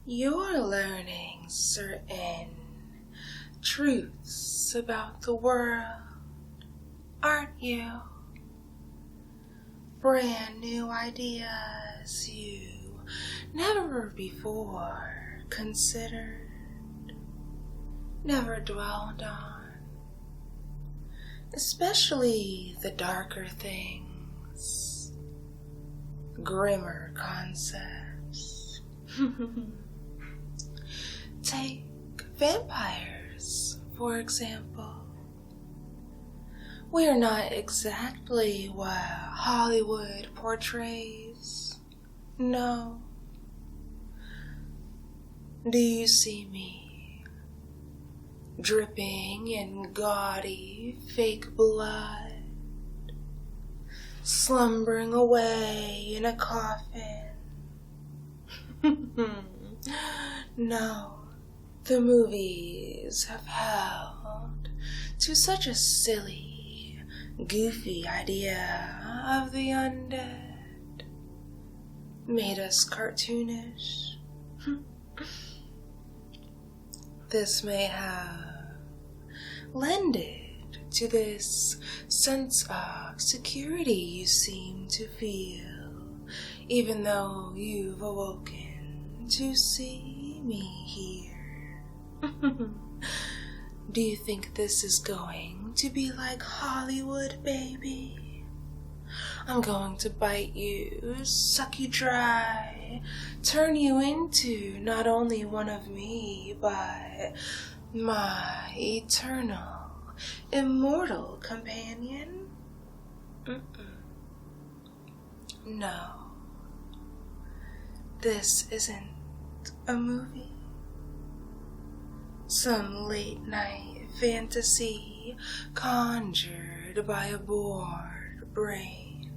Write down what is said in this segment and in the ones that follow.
You're learning certain truths about the world, aren't you? Brand new ideas you never before considered, never dwelled on, especially the darker things, grimmer concepts. Take vampires, for example. We are not exactly what Hollywood portrays. No. Do you see me? Dripping in gaudy fake blood, slumbering away in a coffin. No. The movies have held to such a silly, goofy idea of the undead, made us cartoonish. This may have lended to this sense of security you seem to feel, even though you've awoken to see me here. Do you think this is going to be like Hollywood, baby? I'm going to bite you, suck you dry, turn you into not only one of me, but my eternal, immortal companion? No. This isn't a movie. Some late-night fantasy conjured by a bored brain.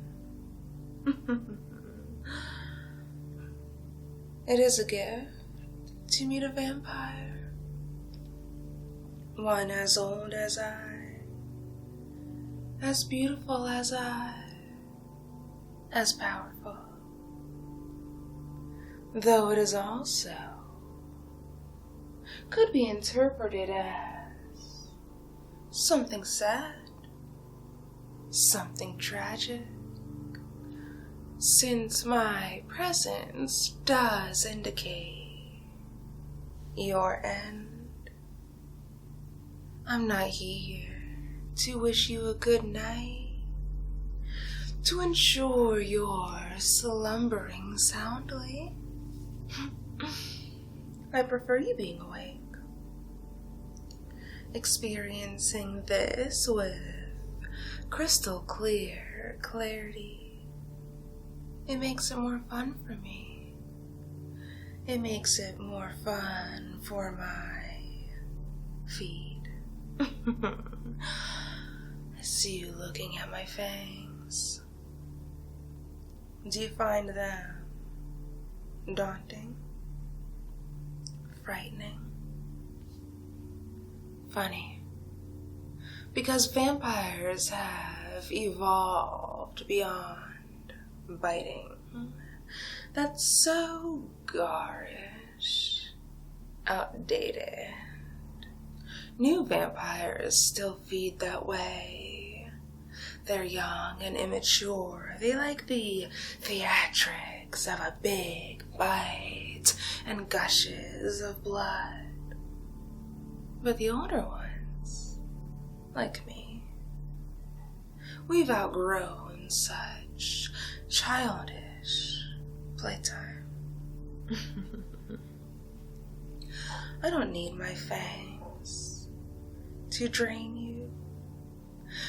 It is a gift to meet a vampire, one as old as I, as beautiful as I, as powerful, though it is also could be interpreted as something sad, something tragic, since my presence does indicate your end. I'm not here to wish you a good night, to ensure you're slumbering soundly. I prefer you being awake, experiencing this with crystal clear clarity. It makes it more fun for me. It makes it more fun for my feed. I see you looking at my fangs. Do you find them daunting? Frightening? Funny, because vampires have evolved beyond biting. That's so garish, outdated. New vampires still feed that way. They're young and immature. They like the theatrics of a big bite and gushes of blood. But the older ones, like me, we've outgrown such childish playtime. I don't need my fangs to drain you.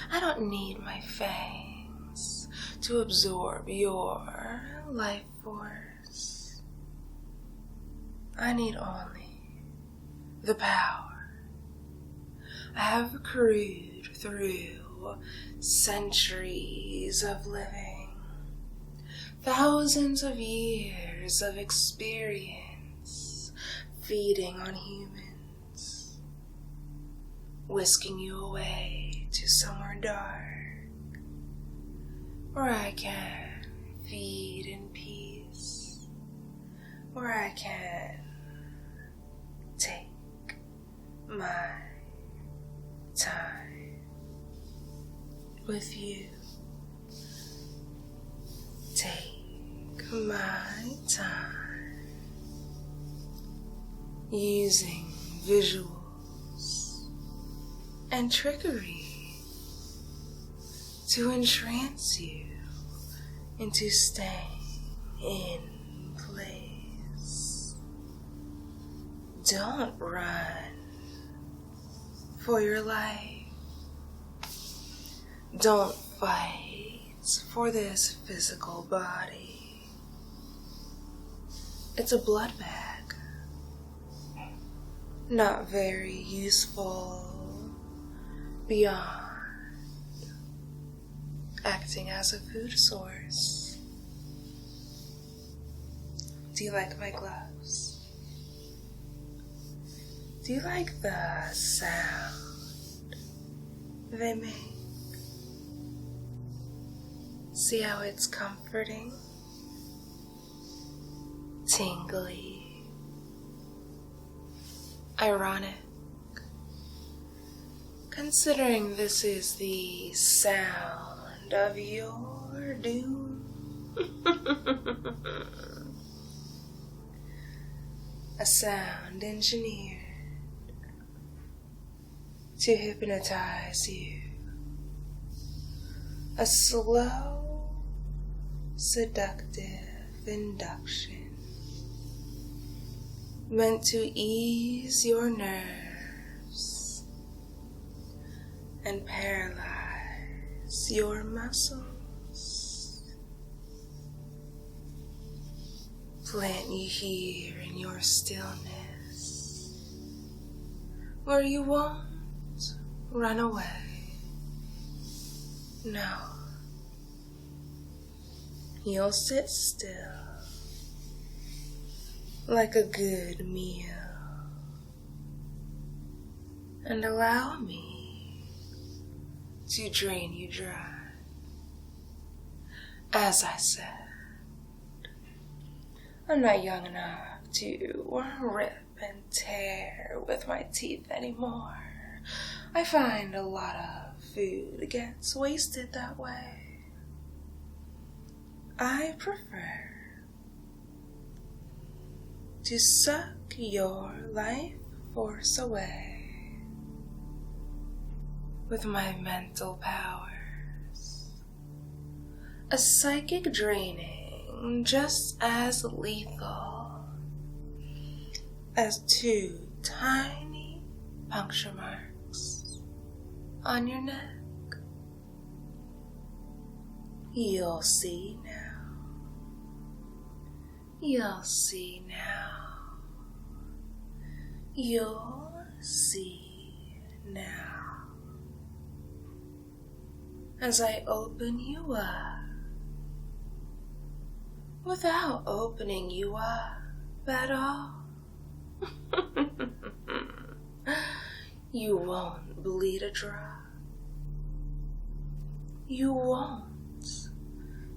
I don't need my fangs to absorb your life force. I need only the power I have accrued through centuries of living, thousands of years of experience feeding on humans, whisking you away to somewhere dark, where I can feed in peace, where I can my time with you. Take my time using visuals and trickery to entrance you into staying in place. Don't run for your life. Don't fight for this physical body. It's a blood bag. Not very useful beyond acting as a food source. Do you like my gloves? Do you like the sound they make? See how it's comforting, tingly, ironic, considering this is the sound of your doom. A sound engineered to hypnotize you. A slow, seductive induction meant to ease your nerves and paralyze your muscles. Plant you here in your stillness, where you won't run away. No. You'll sit still like a good meal and allow me to drain you dry. As I said, I'm not young enough to rip and tear with my teeth anymore. I find a lot of food gets wasted that way. I prefer to suck your life force away with my mental powers. A psychic draining just as lethal as 2 tiny puncture marks on your neck. You'll see now. You'll see now. You'll see now. As I open you up, without opening you up at all. You won't bleed a drop. You won't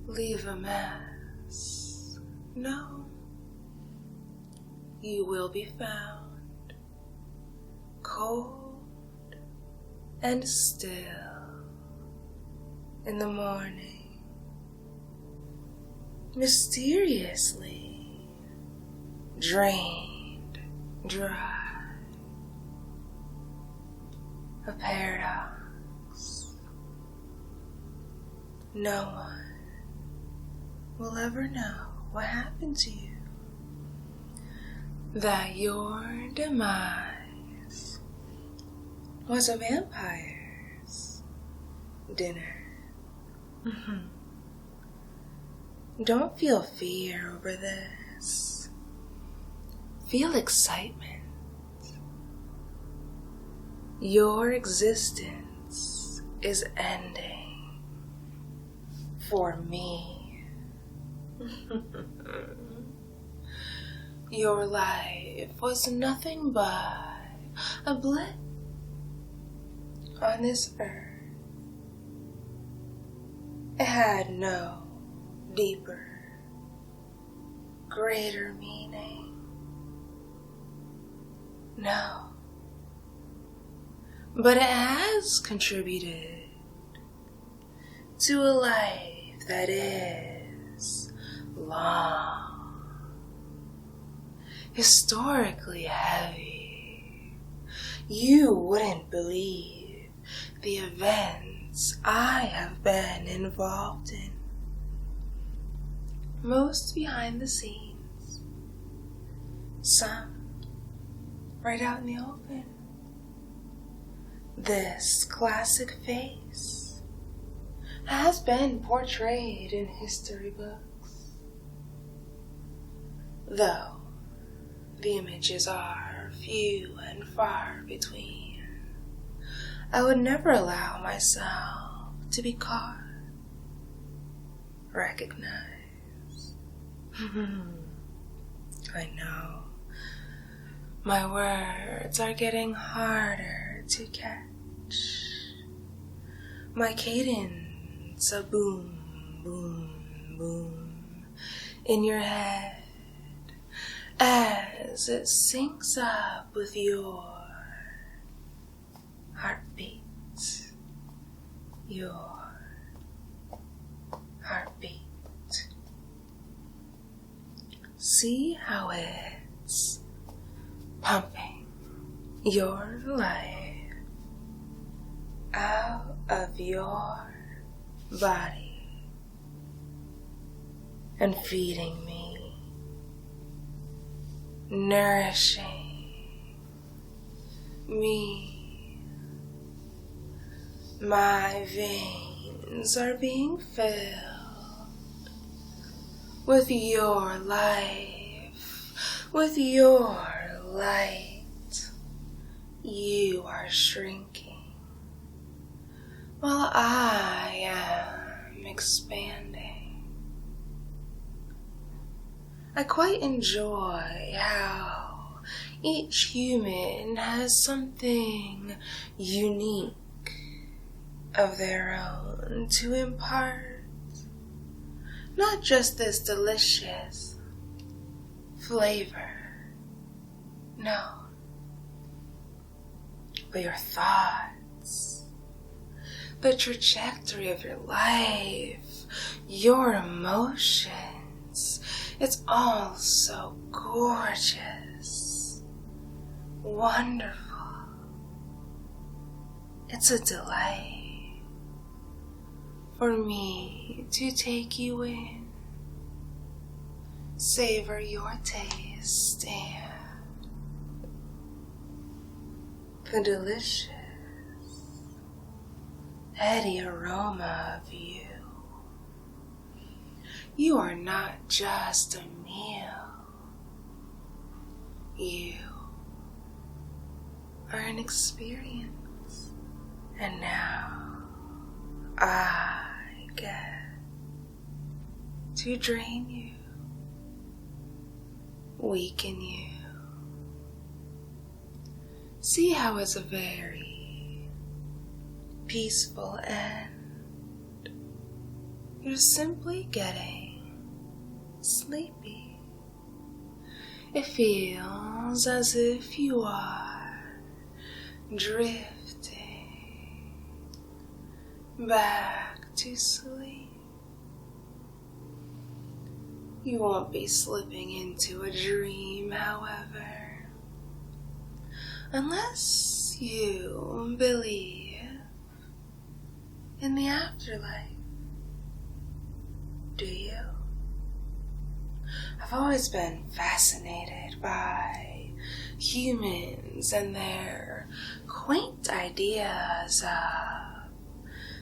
leave a mess. No. You will be found cold and still in the morning, mysteriously drained dry. A paradox. No one will ever know what happened to you. That your demise was a vampire's dinner. Don't feel fear over this. Feel excitement. Your existence is ending for me. Your life was nothing but a blip on this earth. It had no deeper, greater meaning. No. but it has contributed to a life that is long, historically heavy. You wouldn't believe the events I have been involved in. Most behind the scenes, some right out in the open. This classic face has been portrayed in history books, though the images are few and far between. I would never allow myself to be caught, recognized. I know. My words are getting harder to catch. My cadence a boom, boom, boom in your head as it syncs up with your heartbeat. Your heartbeat. See how it's pumping your life out of your body and feeding me, nourishing me. My veins are being filled with your life, with your light. You are shrinking while I am expanding. I quite enjoy how each human has something unique of their own to impart. Not just this delicious flavor, no, but your thoughts, the trajectory of your life, your emotions. It's all so gorgeous, wonderful. It's a delight for me to take you in, savor your taste and the delicious, heady aroma of you. You are not just a meal. You are an experience. And now I get to drain you, weaken you. See how it's a very peaceful end. You're simply getting sleepy. It feels as if you are drifting back to sleep. You won't be slipping into a dream, however, unless you believe in the afterlife. Do you? I've always been fascinated by humans and their quaint ideas of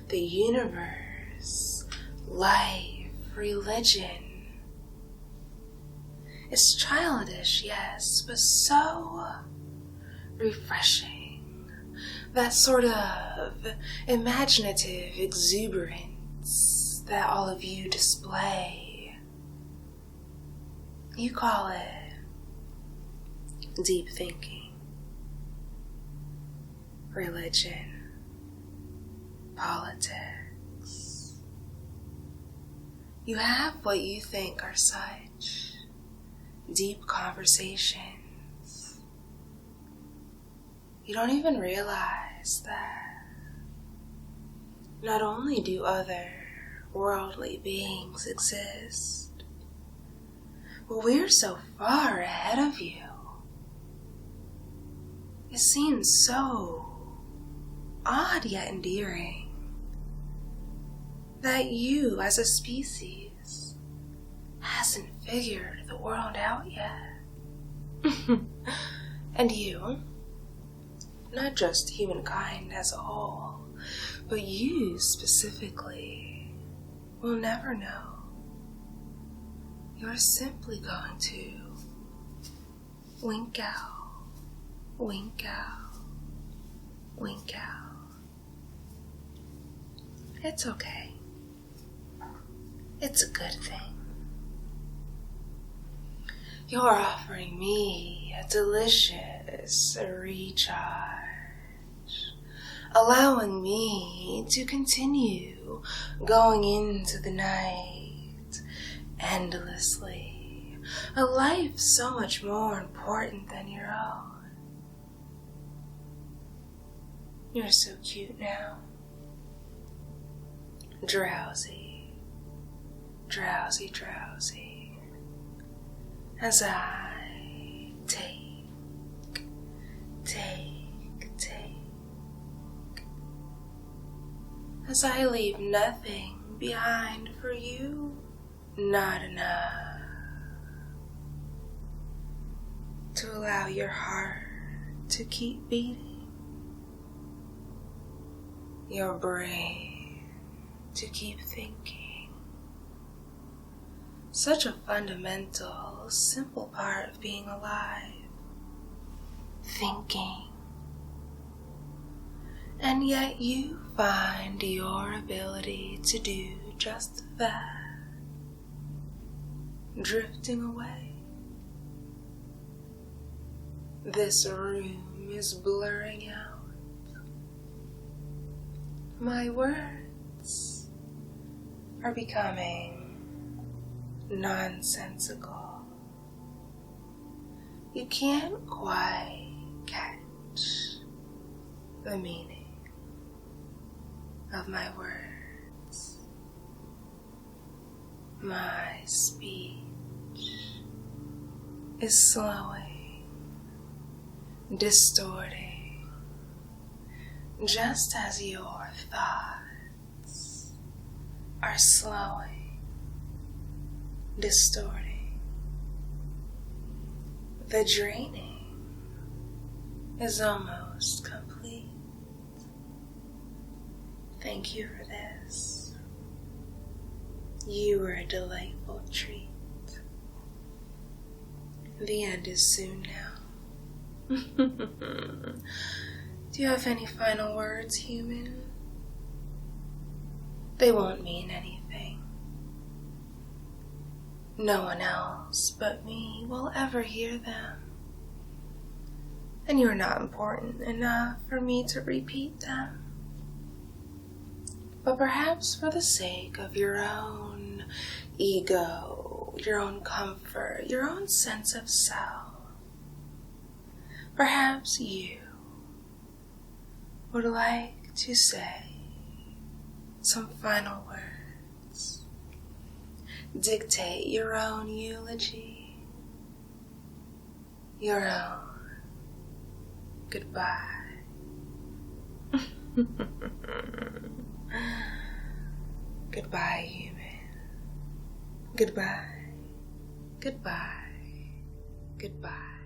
the universe, life, religion. It's childish, yes, but so refreshing. That sort of imaginative exuberance that all of you display. You call it deep thinking, religion, politics. You have what you think are such deep conversations. You don't even realize that not only do other worldly beings exist, but we're so far ahead of you. It seems so odd yet endearing that you as a species hasn't figured the world out yet. And you, not just humankind as a whole, but you specifically, will never know. You're simply going to wink out, wink out, wink out. It's okay. It's a good thing. You're offering me a delicious recharge, allowing me to continue going into the night endlessly, a life so much more important than your own. You're so cute now. Drowsy, drowsy, drowsy. As I take, as I leave nothing behind for you, not enough to allow your heart to keep beating, your brain to keep thinking. Such a fundamental, simple part of being alive. Thinking. And yet you find your ability to do just that. Drifting away. This room is blurring out. My words are becoming nonsensical. You can't quite catch the meaning of my words. My speech is slowing, distorting, just as your thoughts are slowing, distorting. The draining is almost complete. Thank you for this. You were a delightful treat. The end is soon now. Do you have any final words, human? They won't mean anything. No one else but me will ever hear them. And you're not important enough for me to repeat them. But perhaps for the sake of your own ego, your own comfort, your own sense of self, perhaps you would like to say some final words. Dictate your own eulogy, your own goodbye. Goodbye, human. Goodbye, goodbye, goodbye.